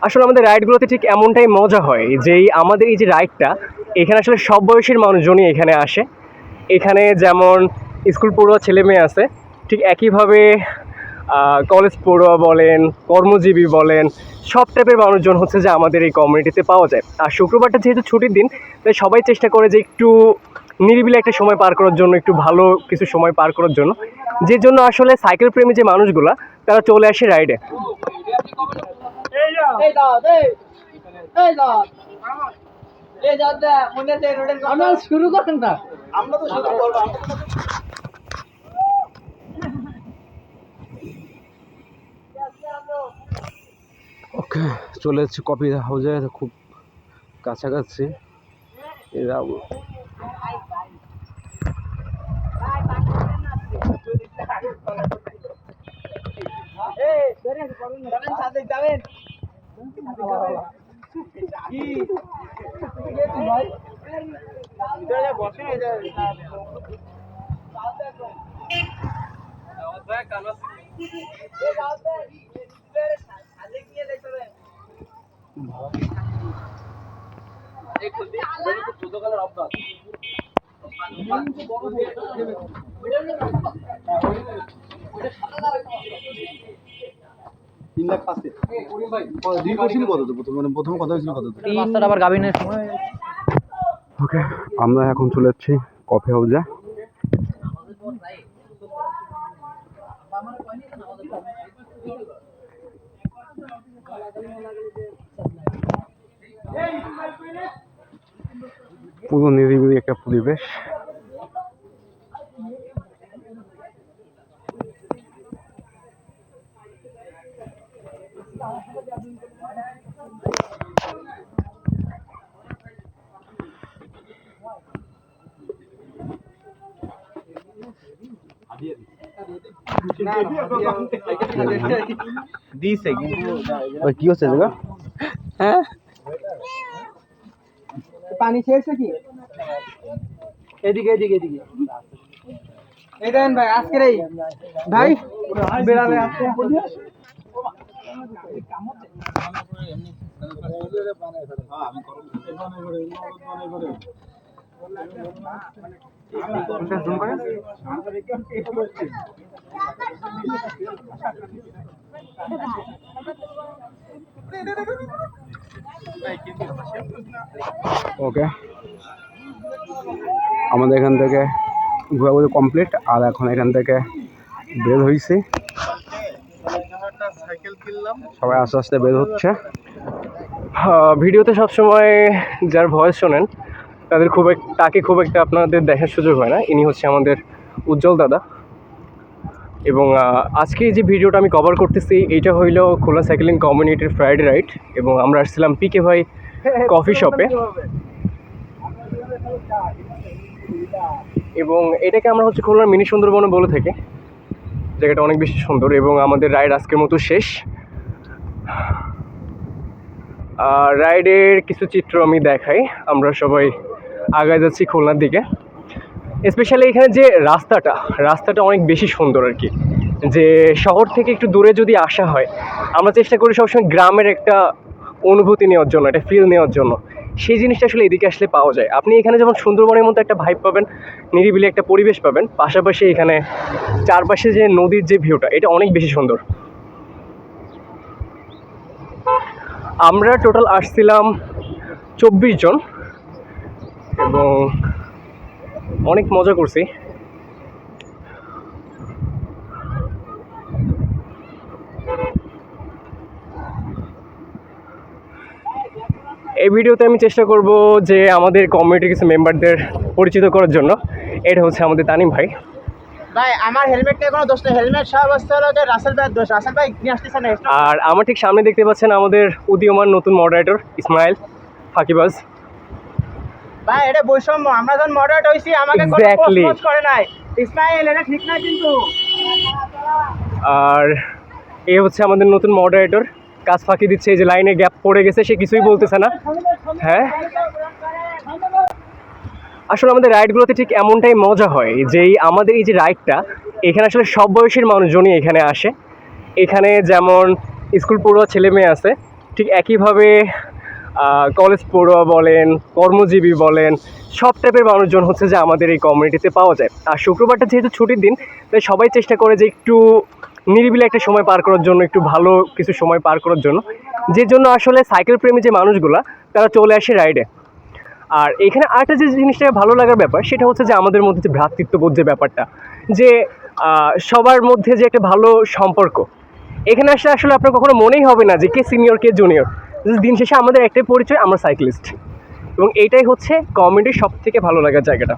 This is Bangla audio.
আসলে আমাদের রাইডগুলোতে ঠিক এমনটাই মজা হয় যেই আমাদের এই যে রাইডটা এখানে আসলে সব বয়সের মানুষজনই এখানে আসে। এখানে যেমন স্কুল পড়ুয়া ছেলে মেয়ে আছে, ঠিক একইভাবে কলেজ পড়ুয়া বলেন, কর্মজীবী বলেন, সব টাইপের মানুষজন হচ্ছে যে আমাদের এই কমিউনিটিতে পাওয়া যায়। আর শুক্রবারটা যেহেতু ছুটির দিন, তাই সবাই চেষ্টা করে যে একটু নিরিবিলি একটা সময় পার করার জন্য, একটু ভালো কিছু সময় পার করার জন্য, যে জন্য আসলে সাইকেল প্রেমী যে মানুষগুলা তারা চলে আসে রাইডে। শুরু করেন না, আমরা তো শুরু করবো। ওকে, চলে যাচ্ছি কফি হাউসে, খুব কাছাকাছি। এরা ওকে, আমরা এখন চলে যাচ্ছি কফি হাউসে। পুরো নিরিবিলি একটা পরিবেশ। কি হচ্ছে জায়গা? হ্যাঁ, পানি খেয়েছে কি? এদিকে এদিকে এদিকে এই দেন ভাই, আজকের এই ভাই বেড়াবে আজকে। ওকে, আমাদের এখান থেকে ঘোরাঘুরি কমপ্লিট, আর এখন এখান থেকে বের হয়েছি। সবাই আস্তে আস্তে বের হচ্ছে। ভিডিওতে সবসময় যার ভয়েস শোনেন তাদের তাকে খুব একটা আপনাদের দেখার সুযোগ হয় না। ইনি হচ্ছে আমাদের উজ্জ্বল দাদা। এবং আজকে যে ভিডিওটা আমি কভার করতেছি এইটা হইল খুলনা সাইকেলিং কমিউনিটির ফ্রাইডে রাইড, এবং আমরা আসছিলাম পিকে ভাই কফি শপে। এবং এটাকে আমরা হচ্ছে খুলনার মিনি সুন্দরবনে বলে থাকি। জায়গাটা অনেক বেশি সুন্দর, এবং আমাদের রাইড আজকের মতো শেষ। রাইডের কিছু চিত্র আমি দেখাই। আমরা সবাই আগায় যাচ্ছি খুলনার দিকে। স্পেশালি এখানে যে রাস্তাটা অনেক বেশি সুন্দর আর কি। যে শহর থেকে একটু দূরে যদি আসা হয়, আমরা চেষ্টা করি সবসময় গ্রামের একটা অনুভূতি নেওয়ার জন্য, একটা ফিল নেওয়ার জন্য। সেই জিনিসটা আসলে এদিকে আসলে পাওয়া যায়। আপনি এখানে যেমন সুন্দরবনের মতো একটা ভাইব পাবেন, নিরিবিলি একটা পরিবেশ পাবেন, পাশাপাশি এখানে চারপাশে যে নদীর যে ভিউটা, এটা অনেক বেশি সুন্দর। আমরা টোটাল আসছিলাম 24 জন, এবং অনেক মজা করছি। এই ভিডিওতে আমি চেষ্টা করব যে আমাদের কমিউনিটির কিছু মেম্বারদের পরিচিত করার জন্য। এটা হচ্ছে আমাদের তানিম ভাই। ভাই আমার হেলমেট নিয়ে কোনো দোষ নেই, হেলমেট সব অবস্থা হলো রাসেল ভাইয়ের দোষ। রাসেল ভাই নিয়ে আসতেছে না। আর আমার ঠিক সামনে দেখতে পাচ্ছেন আমাদের উদীয়মান নতুন মডারেটর ইসমাইল ফাঁকিবাজ। ভাই এটা বৈষম্য, আমরা যখন মডারেট হইছি আমাকে কোনো পোস্ট করে নাই। ইসমাইল এটা ঠিক না কিন্তু। আর এই হচ্ছে আমাদের নতুন মডারেটর, কাজ ফাঁকি দিচ্ছে। এই যে লাইনে গ্যাপ পড়ে গেছে, সে কিছুই বলতেছে না। হ্যাঁ, আসলে আমাদের রাইডগুলোতে ঠিক এমনটাই মজা হয় যেই আমাদের এই যে রাইডটা এখানে আসলে সব বয়সের মানুষজনই এখানে আসে। এখানে যেমন স্কুল পড়ুয়া ছেলে মেয়ে আছে, ঠিক একইভাবে কলেজ পড়ুয়া বলেন, কর্মজীবী বলেন, সব টাইপের মানুষজন হচ্ছে যে আমাদের এই কমিউনিটিতে পাওয়া যায়। আর শুক্রবারটা যেহেতু ছুটির দিন, তাই সবাই চেষ্টা করে যে একটু নিরিবিলি একটা সময় পার করার জন্য, একটু ভালো কিছু সময় পার করার জন্য, যে জন্য আসলে সাইকেল প্রেমী যে মানুষগুলা তারা চলে আসে রাইডে। আর এখানে আরেকটা যে জিনিসটা ভালো লাগার ব্যাপার, সেটা হচ্ছে যে আমাদের মধ্যে যে ভ্রাতৃত্ববোধ যে ব্যাপারটা, যে সবার মধ্যে যে একটা ভালো সম্পর্ক, এখানে আসলে আসলে আপনার কখনো মনেই হবে না যে কে সিনিয়র কে জুনিয়র। দিন শেষে আমাদের একটাই পরিচয়, আমরা সাইক্লিস্ট। এবং এইটাই হচ্ছে কমিউনিটির সব থেকে ভালো লাগার জায়গাটা।